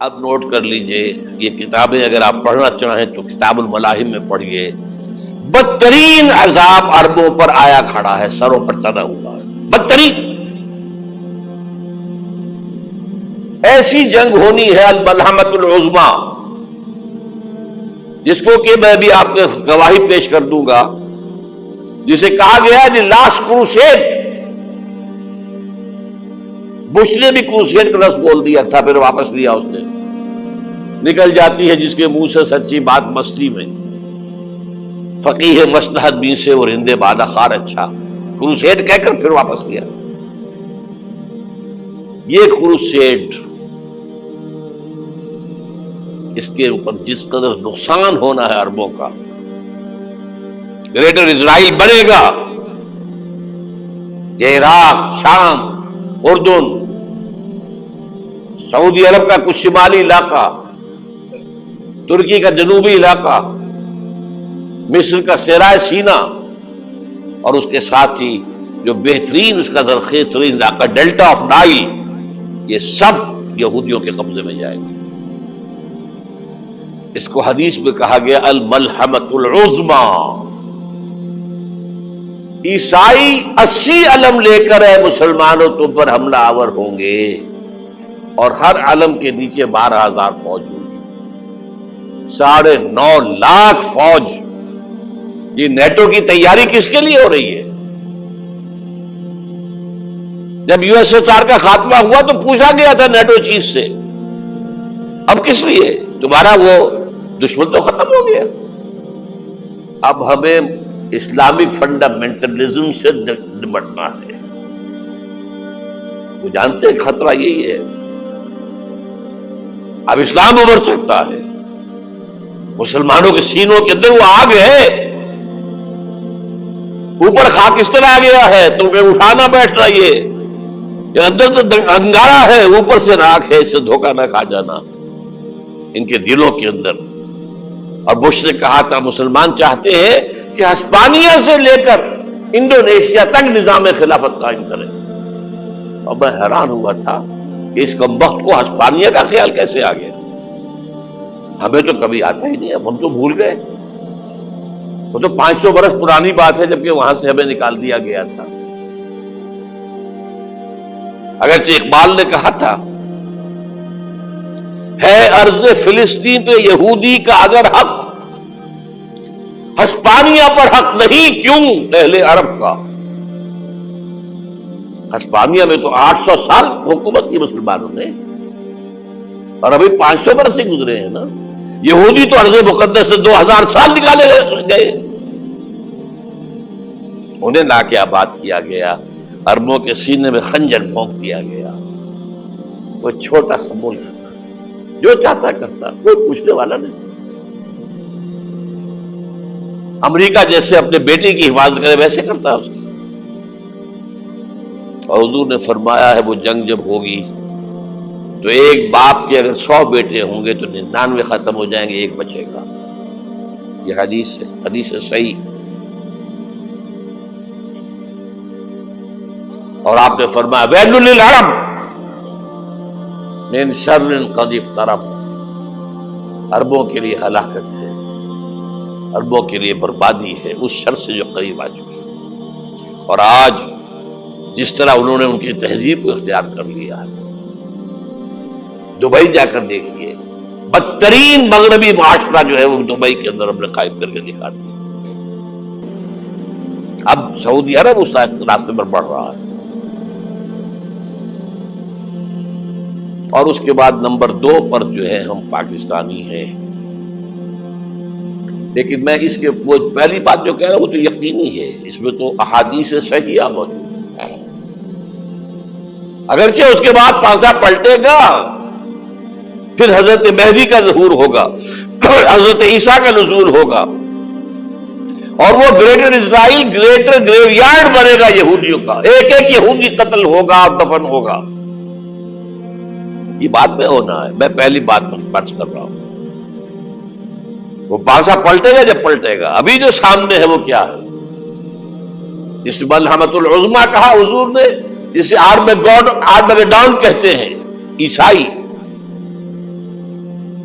اب نوٹ کر لیجئے، یہ کتابیں اگر آپ پڑھنا چاہیں تو کتاب الملاحم میں پڑھیے۔ بدترین عذاب عربوں پر آیا کھڑا ہے، سروں پر تنا ہوا ہے، بدترین ایسی جنگ ہونی ہے الملحمۃ العظمی، جس کو کہ میں بھی آپ کو گواہی پیش کر دوں گا، جسے کہا گیا ہے دی لاسٹ کروسیڈ۔ بش نے بھی کروسیڈ کا لفظ بول دیا تھا، پھر واپس لیا اس نے۔ نکل جاتی ہے جس کے منہ سے سچی بات مستی میں، فقیہ مصلحت بین سے اور ہندے بادہ خار اچھا، کروسیڈ کہہ کر پھر واپس لیا۔ یہ کروسیڈ، اس کے اوپر جس قدر نقصان ہونا ہے عربوں کا، گریٹر اسرائیل بنے گا، یہ عراق، شام، اردن، سعودی عرب کا کچھ شمالی علاقہ، ترکی کا جنوبی علاقہ، مصر کا صحرائے سینا، اور اس کے ساتھ ہی جو بہترین اس کا زرخیز ترین علاقہ ڈیلٹا آف نائل، یہ سب یہودیوں کے قبضے میں جائے گا۔ اس کو حدیث میں کہا گیا الملحمۃ العظمی۔ عیسائی 80 علم لے کر اے مسلمانوں تم پر حملہ آور ہوں گے، اور ہر علم کے نیچے 12,000 فوج ہوگی، 9.5 لاکھ فوج۔ یہ نیٹو کی تیاری کس کے لیے ہو رہی ہے؟ جب یو ایس ایس آر کا خاتمہ ہوا تو پوچھا گیا تھا نیٹو چیف سے، اب کس لیے؟ تمہارا وہ دشمن تو ختم ہو گیا، اب ہمیں اسلامک فنڈامنٹلزم سے نمٹنا ہے۔ وہ جانتے ہیں خطرہ یہی ہے، اب اسلام ابھر سکتا ہے، مسلمانوں کے سینوں کے اندر وہ آگ ہے، اوپر خاکستر آ گیا ہے، تمہیں اٹھانا بیٹھنا، یہ اندر تو انگارہ ہے، اوپر سے راکھ ہے، اس سے دھوکہ نہ کھا جانا ان کے دلوں کے اندر۔ اور بش نے کہا تھا مسلمان چاہتے ہیں کہ ہسپانیہ سے لے کر انڈونیشیا تک نظام خلافت قائم کریں، اور میں حیران ہوا تھا کہ اس کمبخت کو ہسپانیہ کا خیال کیسے آ گیا؟ ہمیں تو کبھی آتا ہی نہیں، اب ہم تو بھول گئے، وہ تو 500 برس پرانی بات ہے، جبکہ وہاں سے ہمیں نکال دیا گیا تھا۔ اگرچہ اقبال نے کہا تھا ہے ارض فلسطین پہ یہودی کا اگر حق، ہسپانیہ پر حق نہیں کیوں اہل عرب کا؟ ہسپانیہ میں تو 800 سال حکومت کی مسلمانوں نے، اور ابھی 500 برس سے گزرے ہیں نا۔ یہودی تو ارض مقدس سے 2000 سال نکالے گئے، انہیں لا کے آباد کیا گیا، عربوں کے سینے میں خنجر بھونک دیا گیا۔ وہ چھوٹا سا ملک جو چاہتا کرتا، کوئی پوچھنے والا نہیں۔ امریکہ جیسے اپنے بیٹے کی حفاظت کرے ویسے کرتا اس کی۔ اور حضور نے فرمایا ہے وہ جنگ جب ہوگی تو ایک باپ کے اگر 100 بیٹے ہوں گے تو 99 ختم ہو جائیں گے، ایک بچے گا۔ یہ حدیث ہے، حدیث ہے صحیح۔ اور آپ نے فرمایا ویل للعرب من شر قد اقترب، عربوں کے لیے ہلاکت ہے، عربوں کے لیے بربادی ہے اس شر سے جو قریب آ چکی ہے۔ اور آج جس طرح انہوں نے ان کی تہذیب کو اختیار کر لیا ہے، دبئی جا کر دیکھیے، بدترین مغربی معاشرہ جو ہے وہ دبئی کے اندر ہم نے قائم کر کے دکھا دیا۔ اب سعودی عرب اس راستے پر بڑھ رہا ہے۔ اور اس کے بعد نمبر 2 پر جو ہے ہم پاکستانی ہیں، لیکن میں اس کے وہ پہلی بات جو کہہ رہا ہوں وہ تو یقینی ہے، اس میں تو احادیث صحیحہ موجود ہے۔ اگرچہ اس کے بعد پانسا پلٹے گا، پھر حضرت مہدی کا ظہور ہوگا، حضرت عیسیٰ کا نزول ہوگا، اور وہ گریٹر اسرائیل گریٹر گریو یارڈ بنے گا یہودیوں کا، ایک ایک یہودی قتل ہوگا اور دفن ہوگا۔ یہ بات میں ہونا ہے، میں پہلی بات فرض کر رہا ہوں۔ وہ پانسا پلٹے گا جب پلٹے گا، ابھی جو سامنے ہے وہ کیا ہے؟ جس ملحمۃ العظمی کہا حضور نے، جسے آرمیگیڈون کہتے ہیں عیسائی،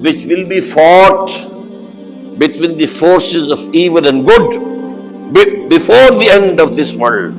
which will be fought between the forces of evil and good before the end of this world.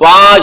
5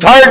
3rd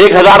1000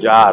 4,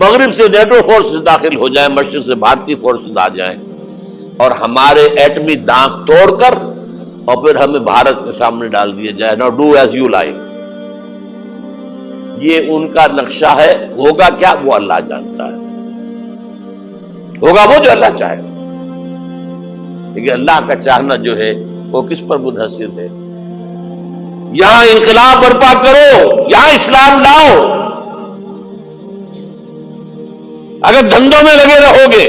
مغرب سے نیٹو فورسز داخل ہو جائیں، مشرق سے بھارتی فورسز آ جائیں اور ہمارے ایٹمی دانت توڑ کر اور پھر ہمیں بھارت کے سامنے ڈال دیا جائے، نو ڈو ایز یو لائک. یہ ان کا نقشہ ہے. ہوگا کیا وہ اللہ جانتا ہے، ہوگا وہ جو اللہ چاہے. لیکن اللہ کا چاہنا جو ہے وہ کس پر منحصر ہے؟ یہاں انقلاب برپا کرو، یہاں اسلام لاؤ. اگر دھندوں میں لگے رہو گے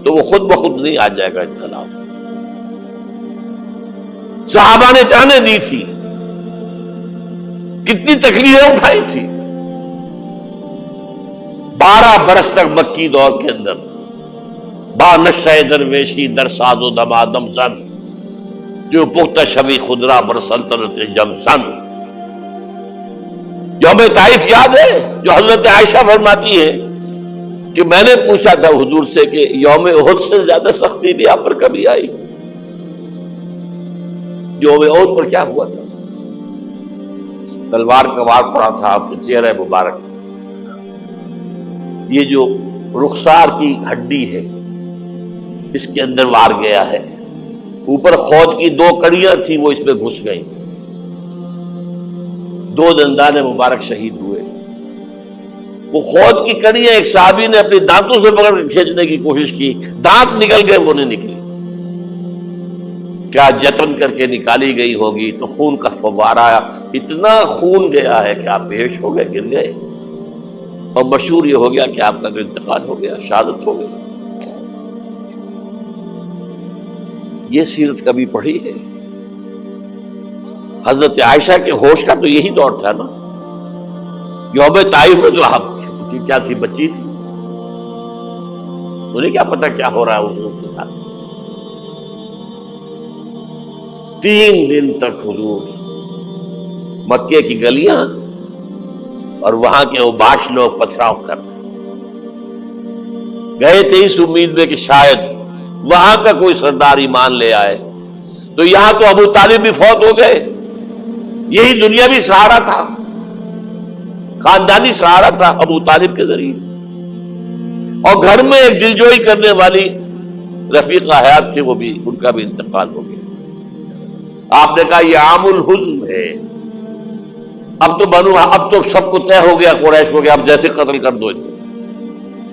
تو وہ خود بخود نہیں آ جائے گا انقلاب. صحابہ نے جانیں دی تھی، کتنی تکلیفیں اٹھائی تھی. 12 برس تک مکی دور کے اندر با نشہ درویشی در ساز و دمادم زن، جو پختہ شبی خدرا بر سلطنت جم سن. یوم طائف یاد ہے جو حضرت عائشہ فرماتی ہے کہ میں نے پوچھا تھا حضور سے کہ یوم احد سے زیادہ سختی بھی آپ پر کبھی آئی؟ یوم احد پر کیا ہوا تھا؟ تلوار کا وار پڑا تھا آپ کے چہرہ مبارک. یہ جو رخسار کی ہڈی ہے اس کے اندر وار گیا ہے. اوپر خود کی 2 کڑیاں تھیں، وہ اس میں گھس گئیں. 2 دندان مبارک شہید ہوئے. وہ خود کی کڑیاں ایک صحابی نے اپنے دانتوں سے پکڑ کے کھینچنے کی کوشش کی، دانت نکل گئے، وہ نہیں نکلی. کیا جتن کر کے نکالی گئی ہوگی تو خون کا فوارہ، اتنا خون گیا ہے کہ آپ بے ہوش ہو گئے، گر گئے. اور مشہور یہ ہو گیا کہ آپ کا انتقال ہو گیا، شہادت ہو گئی. یہ سیرت کبھی پڑھی ہے؟ حضرت عائشہ کے ہوش کا تو یہی دور تھا نا. یوم طائف میں جو آپ کیا تھی، بچی تھی، انہیں کیا پتا کیا ہو رہا ہے اس لوگ کے ساتھ. 3 دن تک حضور مکے کی گلیاں اور وہاں کے اوباش لوگ پتھراؤ کر گئے تھے اس امید میں کہ شاید وہاں کا کوئی سردار ایمان لے آئے. تو یہاں تو ابو طالب بھی فوت ہو گئے. یہی دنیا بھی سہارا تھا، خاندانی سہارا تھا ابو طالب کے ذریعے. اور گھر میں ایک دلجوئی کرنے والی رفیقہ حیات تھی، وہ بھی، ان کا بھی انتقال ہو گیا. آپ نے کہا یہ عام الحزن ہے. اب تو سب کو طے ہو گیا قریش کو کہ اب جیسے قتل کر دو.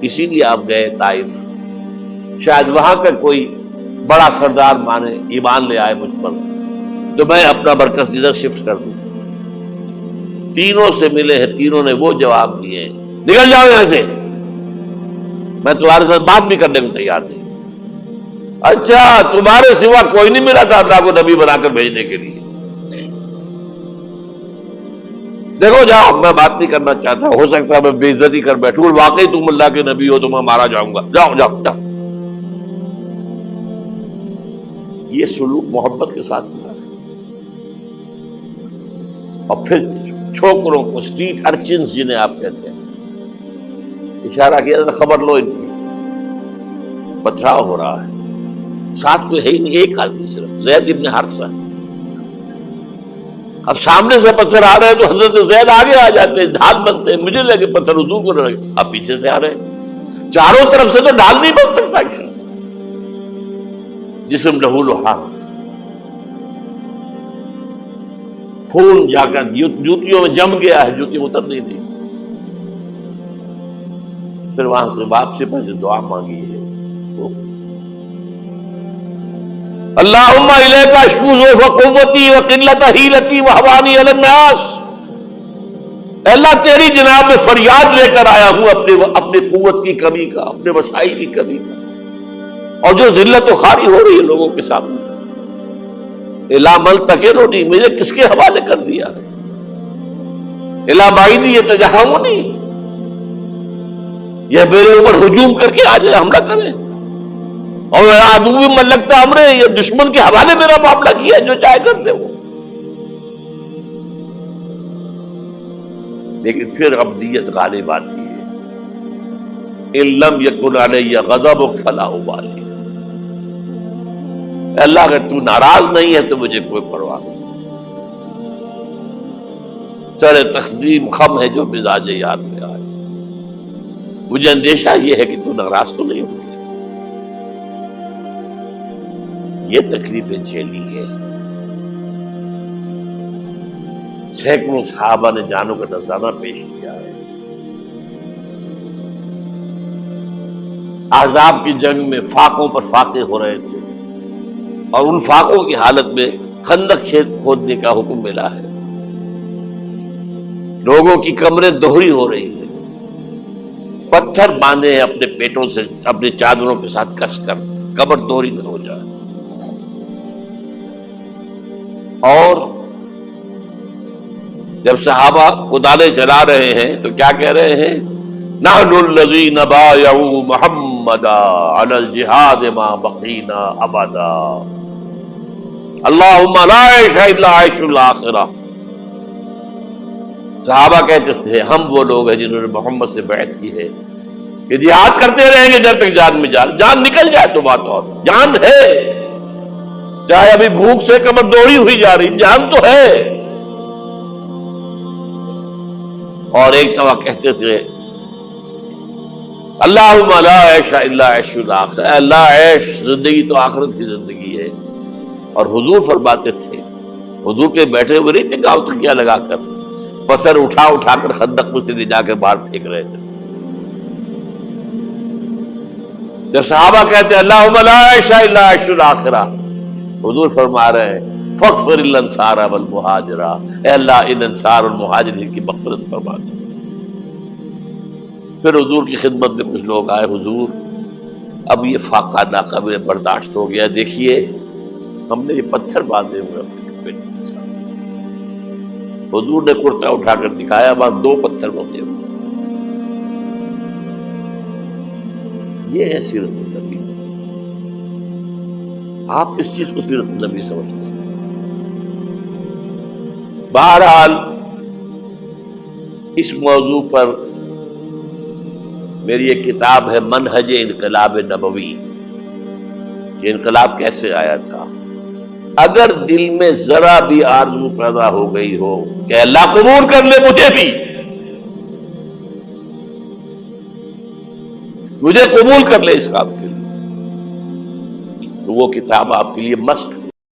اسی لیے آپ گئے طائف، شاید وہاں کا کوئی بڑا سردار مانے، ایمان لے آئے مجھ پر تو میں اپنا مرکز ادھر شفٹ کر دوں. تینوں سے ملے ہیں، تینوں نے وہ جواب دیے ہیں، نکل جاؤ یہاں سے، میں تمہارے ساتھ بات بھی کرنے کو تیار نہیں. اچھا، تمہارے سوا کوئی نہیں ملا تھا اللہ کو نبی بنا کر بھیجنے کے لیے؟ دیکھو جاؤ، میں بات نہیں کرنا چاہتا، ہو سکتا ہے میں بے عزتی کر بیٹھوں، واقعی تم اللہ کے نبی ہو تو میں مارا جاؤں گا. جاؤ جاؤ جاؤ. یہ سلوک محبت کے ساتھ ہوا ہے. اور پھر چھوکروں کو، اسٹریٹ ارچنز جنہیں آپ کہتے ہیں، اشارہ کیا تھا، خبر لو ان کی، پتھراؤ ہو رہا ہے. ساتھ کوئی ہے ہی نہیں، ایک آدمی صرف، زید ابن حارثہ. اب سامنے سے پتھر آ رہے ہیں تو حضرت زید آگے آ جاتے ہیں، ڈھال بنتے ہیں. مجھے لگے پتھر حضور کو لگے، اب پیچھے سے آ رہے ہیں. چاروں طرف سے تو ڈھال نہیں بن سکتا. جسم لہو لہاب، خون جا کر جوتیوں میں جم گیا ہے، جوتی اتر نہیں دی. پھر وہاں سے واپسی پر جو دعا مانگی ہے، اللہم الیک اشکو ضعف قوتی وقلت حیلتی وہوانی علی الناس. اللہ تیری جناب میں فریاد لے کر آیا ہوں اپنی قوت کی کمی کا، اپنے وسائل کی کمی کا، اور جو ذلت و خواری ہو رہی ہے لوگوں کے سامنے. الا ملتقننی، مجھے کس کے حوالے کر دیا ہے؟ الا بعیدی یتجہمنی، یہ میرے اوپر ہجوم کر کے آ جائے، حملہ کرے. اور عدو من لگتا ہمرے، یہ دشمن کے حوالے میرا معاملہ کیا ہے، جو چاہے کرتے وہ. لیکن پھر عبدیت غالب آتی ہے. ان لم یکن علی غضبک فلا ابالی. اللہ اگر تو ناراض نہیں ہے تو مجھے کوئی پرواہ نہیں. سر تقدیم خم ہے جو مزاج یاد میں آئے. مجھے اندیشہ یہ ہے کہ تو ناراض تو نہیں ہوگی. یہ تکلیفیں جھیلی ہے. سینکڑوں صحابہ نے جانوں کا نذرانہ پیش کیا ہے. احزاب کی جنگ میں فاقوں پر فاقے ہو رہے تھے اور ان فاقوں کی حالت میں خندق کھودنے کا حکم ملا ہے. لوگوں کی کمریں دوہری ہو رہی ہیں، پتھر باندھے ہیں اپنے پیٹوں سے، اپنے چادروں کے ساتھ کس کر کمر دوہری نہ ہو جائے. اور جب صحابہ کدالیں چلا رہے ہیں تو کیا کہہ رہے ہیں؟ نحن الذین بایعوا محمدا علی الجہاد ما بقینا ابدا اللہم لا عیش الا عیش الاخرہ. صحابہ کہتے تھے ہم وہ لوگ ہیں جنہوں نے محمد سے بیعت کی ہے کہ جہاد کرتے رہیں گے جب تک جان میں جان نکل جائے تو بات اور جان ہے، چاہے ابھی بھوک سے کمر دوڑی ہوئی جا رہی، جان تو ہے. اور ایک دفعہ کہتے تھے اللہم لا عیش الا عیش الاخرہ، اے اللہ عیش زندگی تو آخرت کی زندگی ہے. اور حضور فرماتے تھے، حضور کے بیٹھے ہوئے نہیں تھے گاؤں تکیہ لگا کر، پتھر اٹھا اٹھا کر خندق میں سے لے جا کے باہر پھینک رہے تھے. جب صحابہ کہتے ہیں اللہم لا عیش الا عیش الاخرہ، حضور فرما رہے ہیں فاغفر الانصار والمہاجرہ، اے اللہ ان انصار اور مہاجرین کی مغفرت فرما دو. پھر حضور کی خدمت میں کچھ لوگ آئے، حضور اب یہ فاقہ ناقابل برداشت ہو گیا، دیکھیے ہم نے یہ پتھر باندھے ہوئے اپنے پیٹ کے ساتھ. حضور نے کرتا اٹھا کر دکھایا، وہاں 2 پتھر بندھے ہوئے. یہ ہے سیرت النبی. آپ کس چیز کو سیرت النبی سمجھتے ہیں؟ بہرحال اس موضوع پر میری ایک کتاب ہے منہج انقلاب نبوی، یہ انقلاب کیسے آیا تھا. اگر دل میں ذرا بھی آرزو پیدا ہو گئی ہو کہ اللہ قبول کر لے مجھے قبول کر لے اس کام کے لیے، تو وہ کتاب آپ کے لیے مسٹ